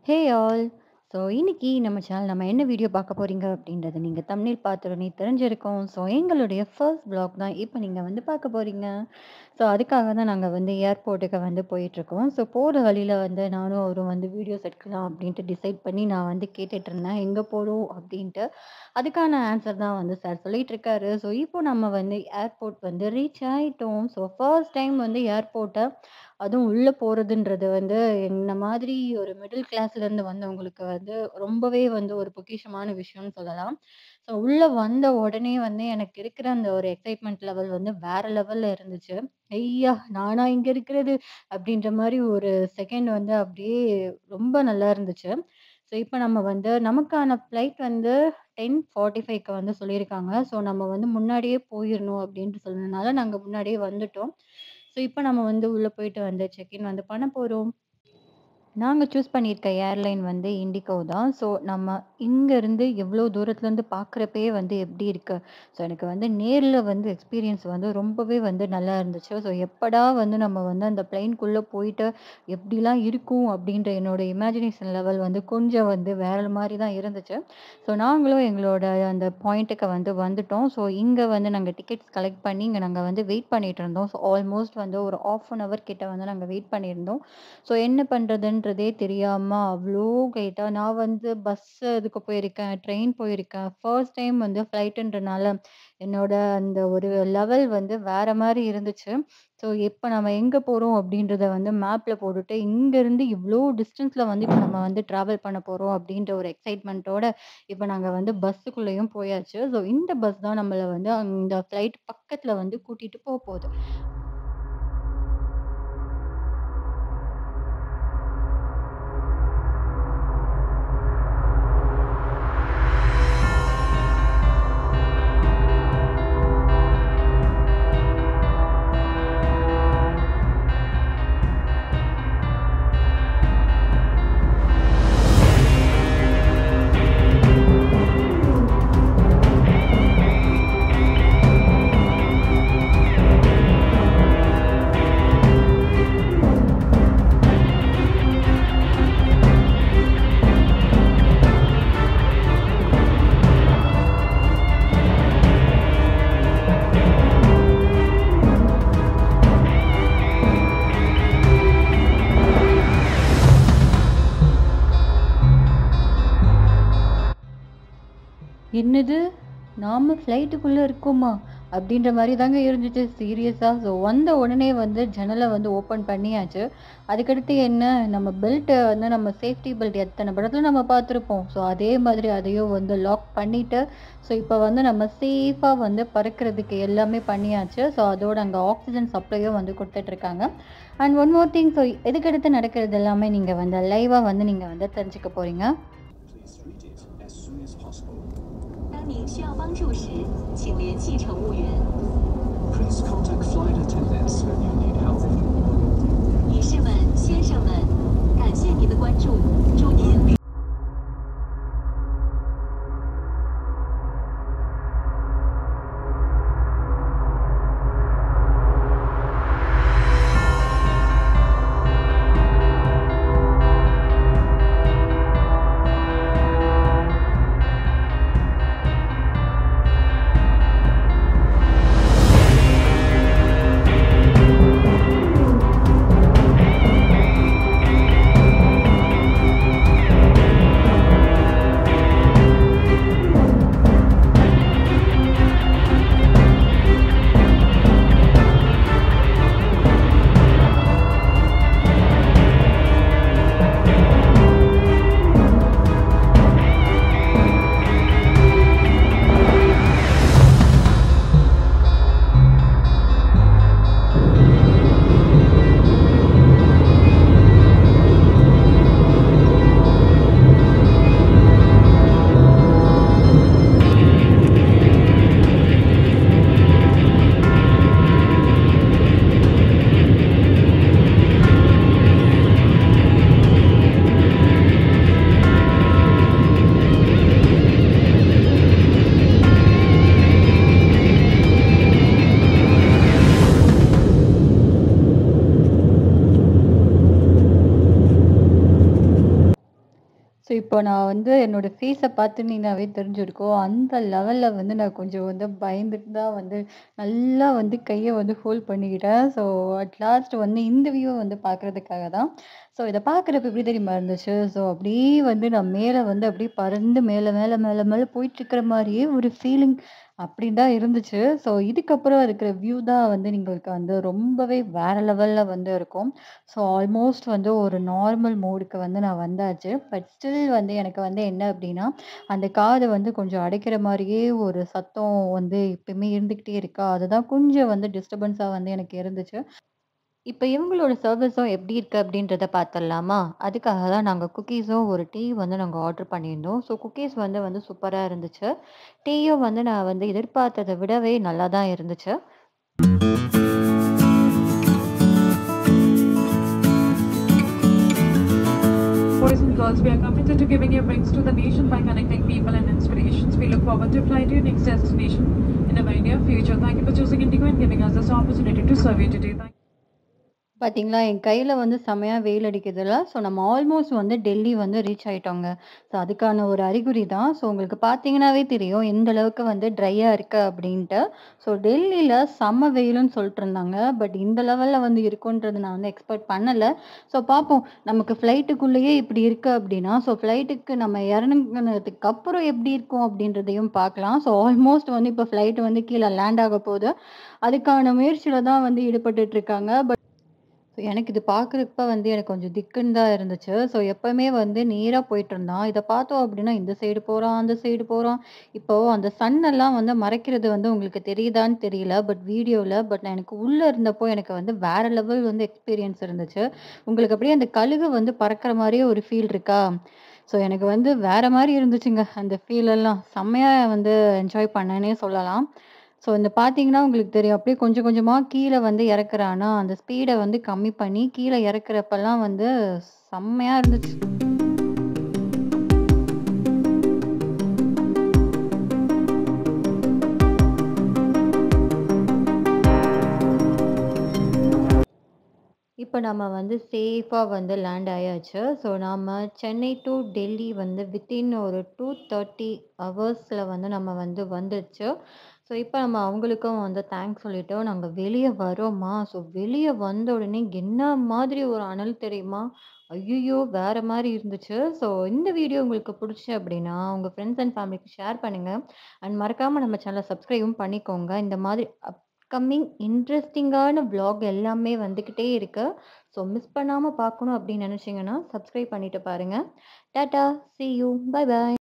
Hey all! இன்னைக்கு நம்ம channel நம்ம என்ன வீடியோ பார்க்க போறீங்க அப்படின்றத நீங்க தம்ப்நெயில் பார்த்தோனே தெரிஞ்சிருக்கும். எங்களுடைய ஃபர்ஸ்ட் வ்ளாக் தான் இப்ப நீங்க வந்து பார்க்க போறீங்க. அதுக்காக தான் நாங்க வந்து ஏர்போர்ட்டுக்கு வந்து போயிட்டுருக்கோம். போற வழியில வந்து நானும் அவரும் வந்து வீடியோஸ் எடுக்கலாம் அப்படின்ட்டு டிசைட் பண்ணி நான் வந்து கேட்டுட்டுருந்தேன். எங்க போறோம் அப்படின்ட்டு. அதுக்கான ஆன்சர் தான் வந்து சார் சொல்லிட்டுருக்காரு. இப்போ நம்ம வந்து ஏர்போர்ட் வந்து ரீச் ஆயிட்டோம். ஃபர்ஸ்ட் டைம் வந்து ஏர்போர்ட்ட அதுவும் உள்ள போறதுன்றது வந்து என்ன மாதிரி ஒரு மிடில் கிளாஸ்லேருந்து வந்தவங்களுக்கு வந்து ரொம்பவே வந்து ஒரு பொக்கிஷமான விஷயம்னு சொல்லலாம். உள்ள வந்த உடனே வந்து எனக்கு இருக்கிற அந்த ஒரு எக்ஸைட்மென்ட் லெவல் வந்து வேற லெவல்ல இருந்துச்சு. "ஐயா! நானா இங்க இருக்கிறது?" அப்படின்ற மாரி ஒரு செகண்ட் வந்து அப்படியே ரொம்ப நல்லா இருந்துச்சு. இப்ப நம்ம வந்து நமக்கான ஃப்ளைட் வந்து 10:45க்கு வந்து சொல்லியிருக்காங்க. நம்ம வந்து முன்னாடியே போயிரணும் அப்படின்ட்டு சொன்னதுனால நாங்க முன்னாடியே வந்துட்டோம். இப்ப நம்ம வந்து உள்ள போயிட்டு வந்து செக் இன் வந்து பண்ண போறோம். நாங்க சூஸ் பண்ணியிருக்க ஏர்லைன் வந்து இண்டிகோ தான். நம்ம இங்கருந்து எவ்வளோ தூரத்துலருந்து பார்க்குறப்பயே வந்து எப்படி இருக்கு? எனக்கு வந்து நேர்ல வந்து எக்ஸ்பீரியன்ஸ் வந்து ரொம்பவே வந்து நல்லா இருந்துச்சு. எப்படா வந்து நம்ம வந்து அந்த பிளேன்க்குள்ள போயிட்டு எப்படிலாம் இருக்கும்? அப்படின்ற என்னோட இமேஜினேஷன் லெவல் வந்து கொஞ்சம் வந்து வேற மாரி தான் இருந்துச்சு. நாங்களும் எங்களோட அந்த பாயிண்ட்டுக்கு வந்து வந்துட்டோம். இங்க வந்து நாங்க டிக்கெட்ஸ் கலெக்ட் பண்ணி இங்க நாங்க வந்து வெயிட் பண்ணிட்டு இருந்தோம். ஆல்மோஸ்ட் வந்து ஒரு 1/2 அன் ஹவர் கிட்ட வந்து நாங்க வெயிட் பண்ணியிருந்தோம். என்ன பண்றதுன்றதே தெரியாம அவ்ளோ கேட்டா நான் வந்து பஸ் இதுக்கு போயிருக்கேன், ட்ரெயின் போயிருக்கேன். ஃபர்ஸ்ட் டைம் வந்து ஃப்ளைட்டுன்றனால என்னோட அந்த ஒரு லெவல் வந்து வேற மாரி இருந்துச்சு. இப்ப நம்ம எங்க போறோம் அப்படின்றத வந்து மேப்ல போட்டுட்டு, இங்கருந்து இவ்ளோ டிஸ்டன்ஸ்ல வந்து இப்ப நம்ம வந்து டிராவல் பண்ண போறோம் அப்படின்ற ஒரு எக்ஸைட்மென்ட்டோட இப்ப நாங்க வந்து பஸ்ஸுக்குள்ளேயும் போயாச்சு. இந்த பஸ் தான் நம்மள வந்து அந்த ஃப்ளைட் பக்கத்துல வந்து கூட்டிட்டு போது. என்னது! நாம ஃப்ளைட்டுக்குள்ள இருக்கோமா? அப்படின்ற மாரி தாங்க இருந்துச்சு சீரியஸா. வந்த உடனே வந்து ஜன்னல வந்து ஓப்பன் பண்ணியாச்சு. அதுக்கடுத்து என்ன நம்ம பெல்ட்ட வந்து நம்ம சேஃப்டி பெல்ட் எத்தன படத்துல நம்ம பார்த்துருப்போம். அதே மாதிரி அதையும் வந்து லாக் பண்ணிட்டு, இப்ப வந்து நம்ம சேஃபா வந்து பறக்கிறதுக்கு எல்லாமே பண்ணியாச்சு. அதோட அங்க ஆக்ஸிஜன் சப்ளையும் வந்து குடுத்துட்டுருக்காங்க. அண்ட் ஒன் மோர் திங் இதுக்கடுத்து நடக்கிறது எல்லாமே நீங்க வந்து லைவா வந்து நீங்க வந்து தெரிஞ்சுக்க போறீங்க. 当您需要帮助时，请联系乘务员。Please contact flight attendants when you need help. 女士们、先生们，感谢您的关注，祝您。ஸோ இப்போ நான் வந்து என்னோட ஃபேஸ பார்த்துனீங்கனாவே தெரிஞ்சிருக்கும். அந்த லெவல்ல வந்து நான் கொஞ்சம் வந்து பயந்துட்டு தான் வந்து நல்லா வந்து கைய வந்து ஹோல்ட் பண்ணிக்கிட்டேன். ஸோ அட் லாஸ்ட் வந்து இந்த வியூவ வந்து பார்க்குறதுக்காக தான். ஸோ இத பார்க்குறப்ப எப்படி தெரியுமா இருந்துச்சு? ஸோ அப்படியே வந்து நான் மேல வந்து அப்படியே பறந்து மேல மேல மேல மேல போயிட்டுருக்கிற மாரியே ஒரு ஃபீலிங் அப்படின்னு தான் இருந்துச்சு. ஸோ இதுக்கப்புறம் இருக்கிற வியூ தான் வந்து உங்களுக்கு வந்து ரொம்பவே வேற லெவல்ல வந்து இருக்கும். ஸோ ஆல்மோஸ்ட் வந்து ஒரு நார்மல் மோடுக்கு வந்து நான் வந்தாச்சு. பட் ஸ்டில் வந்து எனக்கு வந்து என்ன அப்டின்னா, அந்த காது வந்து கொஞ்சம் அடைக்கிற மாரியே ஒரு சத்தம் வந்து எப்பயுமே இருந்துகிட்டே இருக்கா, அதுதான் கொஞ்சம் வந்து டிஸ்டர்பன்ஸா வந்து எனக்கு இருந்துச்சு. இப்ப இவங்களோட சர்வீஸும் எப்படி இருக்கு அப்படின்றத பார்த்துடலாமா? அதுக்காக தான் நாங்க குக்கீஸும், ஒரு டீ வந்து நாங்க ஆர்டர் பண்ணியிருந்தோம். ஸோ குக்கீஸ் வந்து சூப்பரா இருந்துச்சு. டீயும் வந்து நான் வந்து எதிர்பார்த்தத விடவே நல்லா தான் இருந்துச்சு. Boys and girls, we are committed to giving you wings to the nation by connecting people and inspirations. We look forward to fly to your next destination in a very near future. Thank you for choosing Indigo and giving us this opportunity to serve you today. Thank பாத்தீங்களா, என் கையில வந்து செமையா வெயில் அடிக்குதுல்ல. So நம்ம almost வந்து டெல்லி வந்து reach ஆயிட்டோங்க. So அதுக்கான ஒரு அறிகுறி தான். ஸோ உங்களுக்கு பார்த்தீங்கன்னாவே தெரியும், எந்த அளவுக்கு வந்து ட்ரையா இருக்கு அப்படின்ட்டு. ஸோ டெல்லில செம்ம வெயிலுன்னு சொல்லிட்டு இருந்தாங்க. பட் இந்த லெவல்ல வந்து இருக்குன்றது நான் வந்து எக்ஸ்பெக்ட் பண்ணல. ஸோ பார்ப்போம். நமக்கு ஃப்ளைட்டுக்குள்ளேயே இப்படி இருக்கு அப்படின்னா, ஸோ ஃப்ளைட்டுக்கு நம்ம இறங்குனதுக்கு அப்புறம் எப்படி இருக்கும் அப்படின்றதையும் பார்க்கலாம். ஸோ ஆல்மோஸ்ட் வந்து இப்போ ஃப்ளைட் வந்து கீழ லேண்ட் ஆக போது. அதுக்கான முயற்சியில தான் வந்து ஈடுபட்டுட்டு இருக்காங்க. எனக்கு இது பார்க்குறப்ப வந்து எனக்கு கொஞ்சம் திக்குன்னு தான் இருந்துச்சு. ஸோ எப்பவுமே வந்து நேரா போயிட்டுருந்தான். இத பார்த்தோம் அப்டின்னா, இந்த சைடு போறான், அந்த சைடு போறான். இப்போ அந்த சன் எல்லாம் வந்து மறைக்கிறது வந்து உங்களுக்கு தெரியுதான்னு தெரியல. பட் வீடியோல நான் எனக்கு உள்ள இருந்தப்போ எனக்கு வந்து வேற லெவல் வந்து எக்ஸ்பீரியன்ஸ் இருந்துச்சு. உங்களுக்கு அப்படியே அந்த கழுகு வந்து பறக்கிற மாரியே ஒரு ஃபீல் இருக்கா? ஸோ எனக்கு வந்து வேற மாரி இருந்துச்சுங்க. அந்த ஃபீல் எல்லாம். செம்மையா வந்து என்ஜாய் பண்ணேன்னே சொல்லலாம். ஸோ இந்த பார்த்தீங்கன்னா, உங்களுக்கு தெரியும். அப்படியே கொஞ்சம் கொஞ்சமா கீழ வந்து இறக்குறானா, அந்த ஸ்பீட வந்து கம்மி பண்ணி கீழ இறக்குறப்பலாம் வந்து செம்மையா இருந்துச்சு. இப்ப நம்ம வந்து சேஃபா வந்து லேண்ட் ஆயாச்சு. ஸோ நாம சென்னை டூ டெல்லி வந்து வித்தின் ஒரு 2:30 ஹவர்ஸ்ல வந்து நம்ம வந்து வந்துருச்சு. ஸோ இப்ப நம்ம அவங்களுக்கும் வந்து தேங்க்ஸ் சொல்லிட்டோம். நாங்க வெளிய வரோமா, ஸோ வெளிய வந்த உடனே என்ன மாதிரி ஒரு அனல் தெரியுமா? ஐய்யய்யோ! வேற மாரி இருந்துச்சு. ஸோ இந்த வீடியோ உங்களுக்கு புடிச்சு அப்படின்னா, உங்க ஃப்ரெண்ட்ஸ் அண்ட் ஃபேமிலிக்கு ஷேர் பண்ணுங்க. அண்ட் மறக்காம நம்ம சேனல சப்ஸ்கிரைபும் பண்ணிக்கோங்க. இந்த மாதிரி அப்கமிங் இன்ட்ரஸ்டிங்கான விளாக் எல்லாமே வந்துகிட்டே இருக்கு. ஸோ மிஸ் பண்ணாம பார்க்கணும் அப்படின்னு நினைச்சீங்கன்னா, சப்ஸ்கிரைப் பண்ணிட்டு பாருங்க. Tata! See you. Bye by.